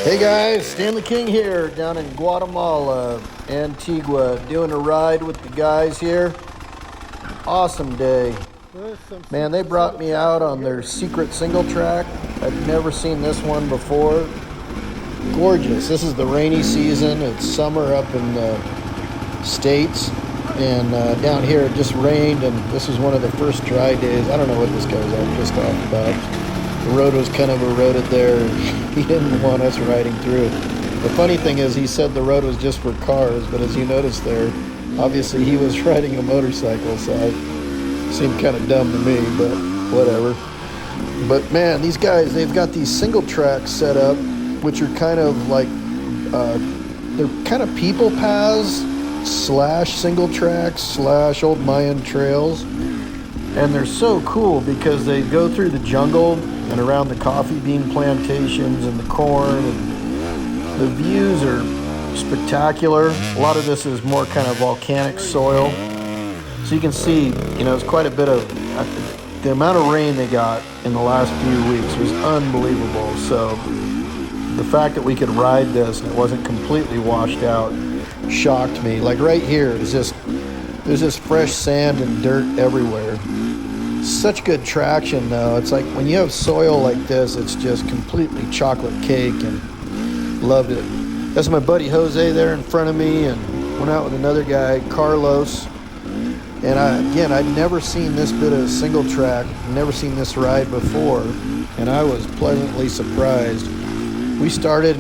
Hey guys, Stanley King here down in Guatemala, Antigua, doing a ride with the guys here. Awesome day. Man, they brought me out on their secret single track. I'd never seen this one before. Gorgeous. This is the rainy season. It's summer up in the States. And down here it just rained, and this was one of the first dry days. I don't know what this guy was all pissed off about. The road was kind of eroded there. He didn't want us riding through it. The funny thing is, he said the road was just for cars, but as you noticed there, obviously he was riding a motorcycle, so it seemed kind of dumb to me, but whatever. But man, these guys, they've got these single tracks set up, which are kind of like, they're kind of people paths / single tracks / old Mayan trails. And they're so cool because they go through the jungle and around the coffee bean plantations and the corn, and the views are spectacular. A lot of this is more kind of volcanic soil. So you can see, it's quite a bit of, the amount of rain they got in the last few weeks was unbelievable. So the fact that we could ride this and it wasn't completely washed out shocked me. Like right here, there's just fresh sand and dirt everywhere. Such good traction though. It's like when you have soil like this, it's just completely chocolate cake, and loved it. That's my buddy Jose there in front of me, and went out with another guy, Carlos. And I'd never seen this bit of single track, never seen this ride before, and I was pleasantly surprised. We started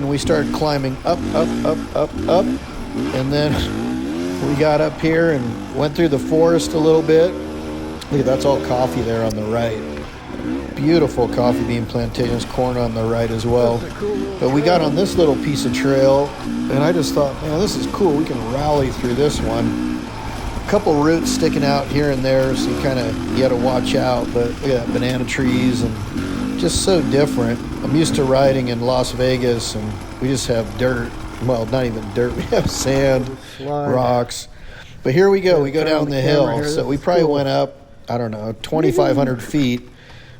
climbing up, and then we got up here and went through the forest a little bit. Look, that's all coffee there on the right. Beautiful coffee bean plantations, corn on the right as well. But we got on this little piece of trail, and I just thought, man, this is cool. We can rally through this one. A couple roots sticking out here and there, so you got to watch out. But look at that, banana trees, and just so different. I'm used to riding in Las Vegas, and we just have dirt. Well, not even dirt. We have sand, rocks. But here we go. We go down the hill. So we probably went up, 2,500 feet.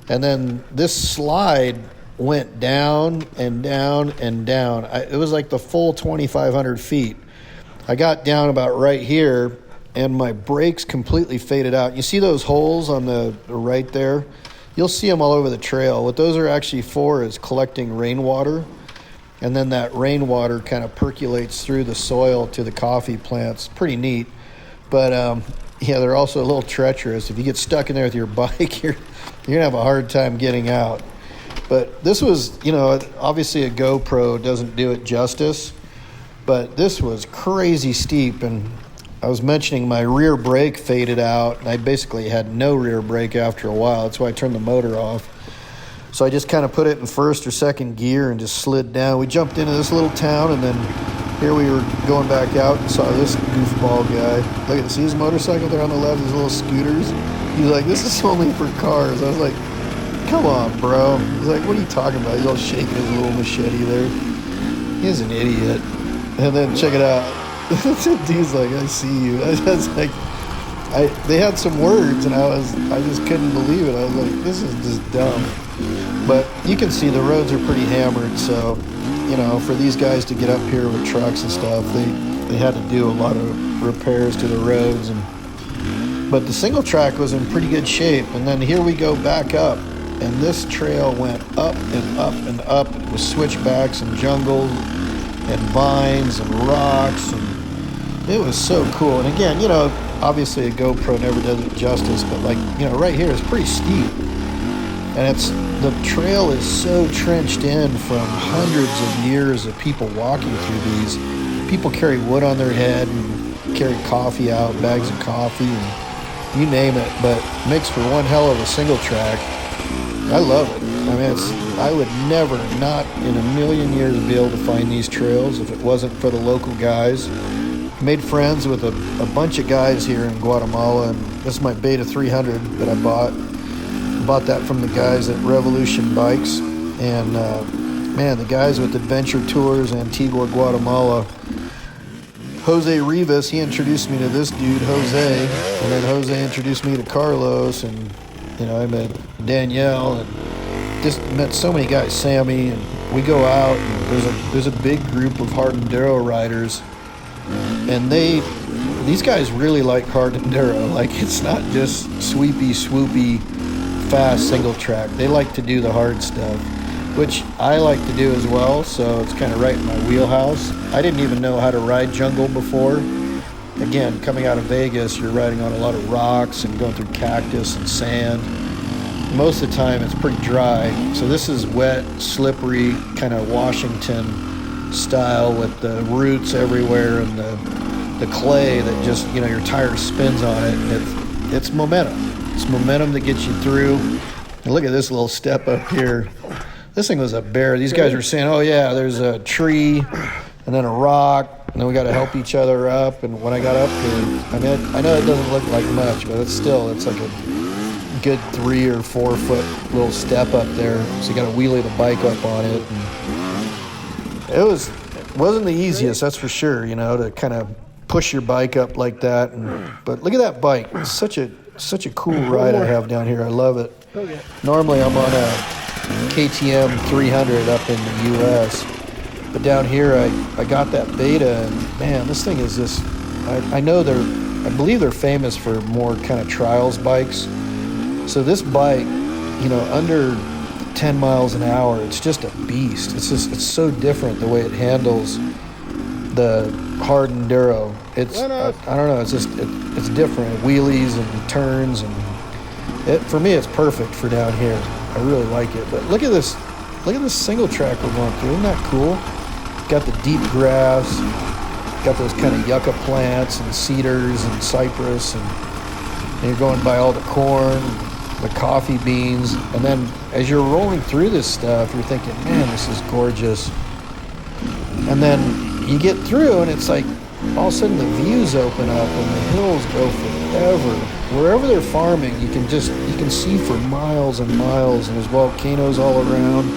And then this slide went down and down and down. It was like the full 2,500 feet. I got down about right here, and my brakes completely faded out. You see those holes on the right there? You'll see them all over the trail. What those are actually for is collecting rainwater. And then that rainwater kind of percolates through the soil to the coffee plants. Pretty neat. But they're also a little treacherous. If you get stuck in there with your bike, you're going to have a hard time getting out. But this was, obviously a GoPro doesn't do it justice. But this was crazy steep. And I was mentioning my rear brake faded out. And I basically had no rear brake after a while. That's why I turned the motor off. So I just kind of put it in first or second gear and just slid down. We jumped into this little town, and then here we were going back out and saw this goofball guy. Look at this. See his motorcycle there on the left, his little scooters? He's like, this is only for cars. I was like, come on, bro. He's like, what are you talking about? He's all shaking his little machete there. He's an idiot. And then check it out. Dude's like, I see you. I was like, they had some words, and I just couldn't believe it. I was like, this is just dumb. But you can see the roads are pretty hammered, so for these guys to get up here with trucks and stuff, they had to do a lot of repairs to the roads. But the single track was in pretty good shape. And then here we go back up, and this trail went up and up and up with switchbacks and jungles and vines and rocks, and it was so cool. And again, obviously a GoPro never does it justice, but right here is pretty steep. And the trail is so trenched in from hundreds of years of people walking through these. People carry wood on their head and carry coffee out, bags of coffee, and you name it. But it makes for one hell of a single track. I love it. I mean, I would never, not in a million years, be able to find these trails if it wasn't for the local guys. Made friends with a bunch of guys here in Guatemala, and this is my Beta 300 that I bought. Bought that from the guys at Revolution Bikes, and the guys with Adventure Tours, Antigua, Guatemala. Jose Rivas, he introduced me to this dude, Jose, and then Jose introduced me to Carlos, and I met Danielle, and just met so many guys, Sammy, and we go out, and there's a big group of hard enduro riders, and these guys really like hard enduro. Like, it's not just sweepy, swoopy, fast single track. They like to do the hard stuff, which I like to do as well, so it's kind of right in my wheelhouse. I didn't even know how to ride jungle before. Again, coming out of Vegas, you're riding on a lot of rocks and going through cactus and sand. Most of the time it's pretty dry, so this is wet, slippery, kind of Washington style with the roots everywhere and the clay that just, your tire spins on it. It's momentum. It's momentum that gets you through. And look at this little step up here. This thing was a bear. These guys were saying, oh yeah, there's a tree and then a rock, and then we got to help each other up. And when I got up here, I know it doesn't look like much, but it's like a good 3 or 4 foot little step up there. So you got to wheelie the bike up on it. And it wasn't the easiest, that's for sure, to kind of push your bike up like that. But look at that bike. It's such a cool ride I have down here. I love it. Normally I'm on a KTM 300 up in the US, but down here I got that Beta, and man, this thing is just, I believe they're famous for more kind of trials bikes. So this bike, under 10 miles an hour, it's just a beast. It's so different the way it handles the hard enduro. I don't know, it's different. It wheelies and turns, and for me it's perfect for down here. I really like it. But look at this single track we're going through. Isn't that cool? Got the deep grass, got those kind of yucca plants and cedars and cypress, and you're going by all the corn, the coffee beans, and then as you're rolling through this stuff, you're thinking, man, this is gorgeous. And then you get through, and it's like all of a sudden the views open up and the hills go forever. Wherever they're farming, you can see for miles and miles, and there's volcanoes all around.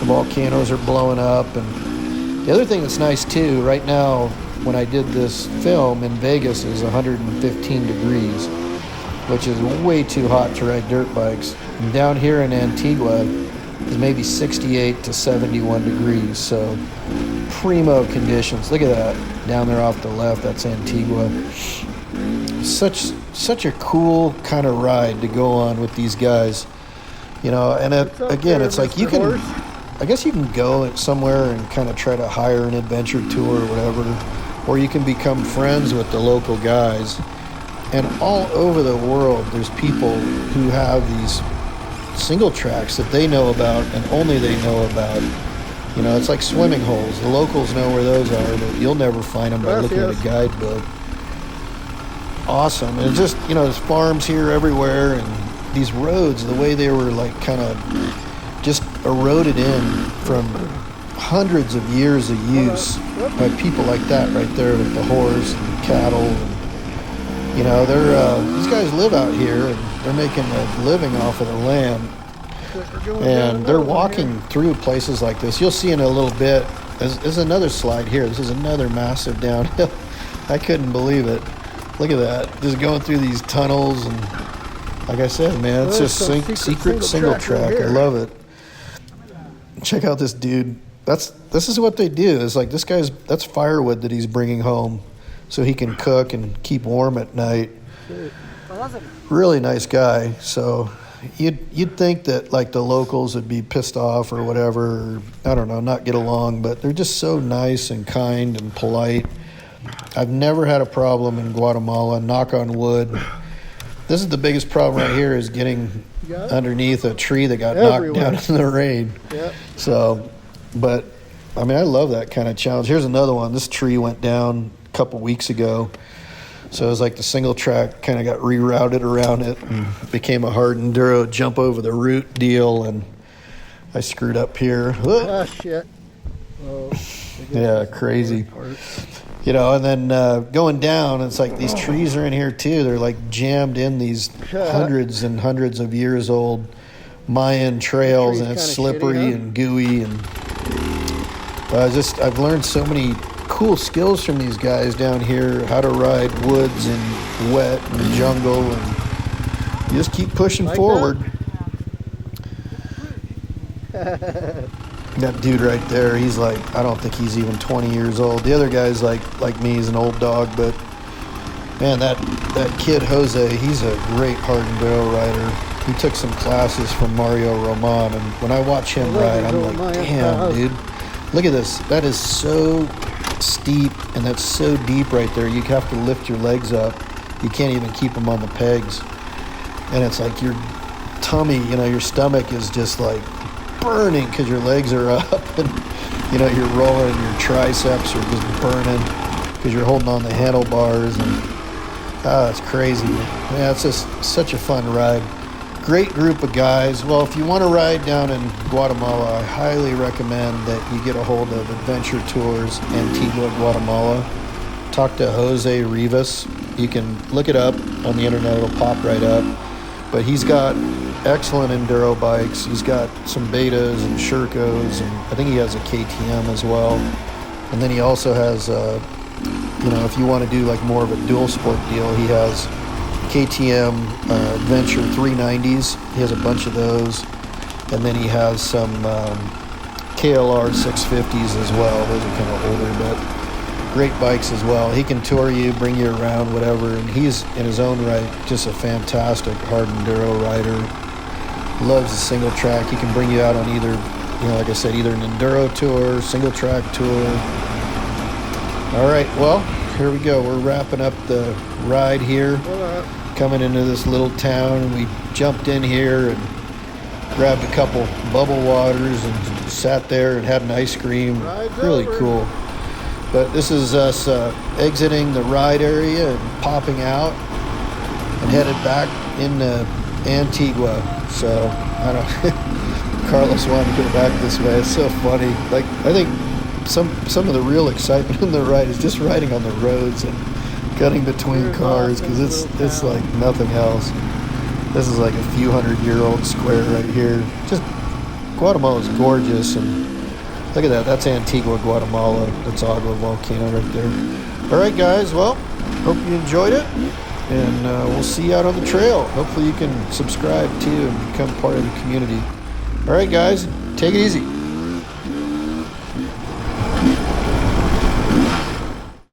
The volcanoes are blowing up. And the other thing that's nice too, right now when I did this film in Vegas, is 115 degrees, which is way too hot to ride dirt bikes. And down here in Antigua is maybe 68 to 71 degrees, so primo conditions. Look at that down there off the left. That's Antigua. Such a cool kind of ride to go on with these guys, and it's like I guess you can go somewhere and kind of try to hire an adventure tour or whatever, or you can become friends with the local guys. And all over the world, there's people who have these single tracks that they know about and only they know about. It's like swimming holes. The locals know where those are, but you'll never find them by looking at a guidebook. Awesome. And it's just, there's farms here everywhere, and these roads, the way they were like kind of just eroded in from hundreds of years of use by people like that right there with the horse and the cattle. And, these guys live out here, and they're making a living off of the land. And they're walking through places like this. You'll see in a little bit, there's another slide here. This is another massive downhill. I couldn't believe it. Look at that. Just going through these tunnels, and like I said, man, it's just secret single track. I love it. Check out this dude. This is what they do. It's like that's firewood that he's bringing home so he can cook and keep warm at night. Really nice guy. So you'd think that like the locals would be pissed off or whatever, or, I don't know, not get along, but they're just so nice and kind and polite. I've never had a problem in Guatemala, knock on wood. This is the biggest problem right here, is getting underneath a tree that got knocked down in the rain. Yep. So, but I love that kind of challenge. Here's another one. This tree went down a couple weeks ago. So it was like the single track kind of got rerouted around it and became a hard enduro jump over the root deal, and I screwed up here. Ah, shit. Oh, yeah, crazy. And then going down, it's like these trees are in here too. They're like jammed in these hundreds and hundreds of years old Mayan trails, and it's slippery and gooey. And I've learned so many cool skills from these guys down here, how to ride woods and wet and jungle, and you just keep pushing forward. That dude right there, he's like, I don't think he's even 20 years old. The other guy's like me, he's an old dog, but man, that kid Jose, he's a great hard enduro rider. He took some classes from Mario Roman, and when I watch him ride, I'm like, damn, dude. Look at this. That is so steep, and that's so deep right there. You have to lift your legs up. You can't even keep them on the pegs. And it's like your tummy, your stomach is just like burning because your legs are up, and you're rolling, and your triceps are just burning because you're holding on the handlebars, and it's crazy. Yeah, it's just such a fun ride. Great group of guys. Well, if you want to ride down in Guatemala, I highly recommend that you get a hold of Adventure Tours Antigua, Guatemala. Talk to Jose Rivas. You can look it up on the internet, it'll pop right up. But he's got excellent enduro bikes. He's got some Betas and Shercos, and I think he has a KTM as well. And then he also has, if you want to do like more of a dual sport deal, he has KTM Adventure 390s. He has a bunch of those. And then he has some KLR 650s as well. Those are kind of older, but great bikes as well. He can tour you, bring you around, whatever. And he's, in his own right, just a fantastic hard enduro rider. Loves the single track. He can bring you out on either, like I said, either an enduro tour, single track tour. All right, well, here we go. We're wrapping up the ride here. Coming into this little town, and we jumped in here and grabbed a couple bubble waters and sat there and had an ice cream. Really cool. But this is us exiting the ride area and popping out and headed back into Antigua. So I don't Carlos wanted to go back this way. It's so funny. Like, I think some of the real excitement in the ride is just riding on the roads and cutting between cars, because it's like nothing else. This is like a few 100-year-old square right here. Just Guatemala is gorgeous, and look at that. That's Antigua, Guatemala. That's Agua volcano right there. All right, guys. Well, hope you enjoyed it, and we'll see you out on the trail. Hopefully you can subscribe too and become part of the community. All right, guys. Take it easy.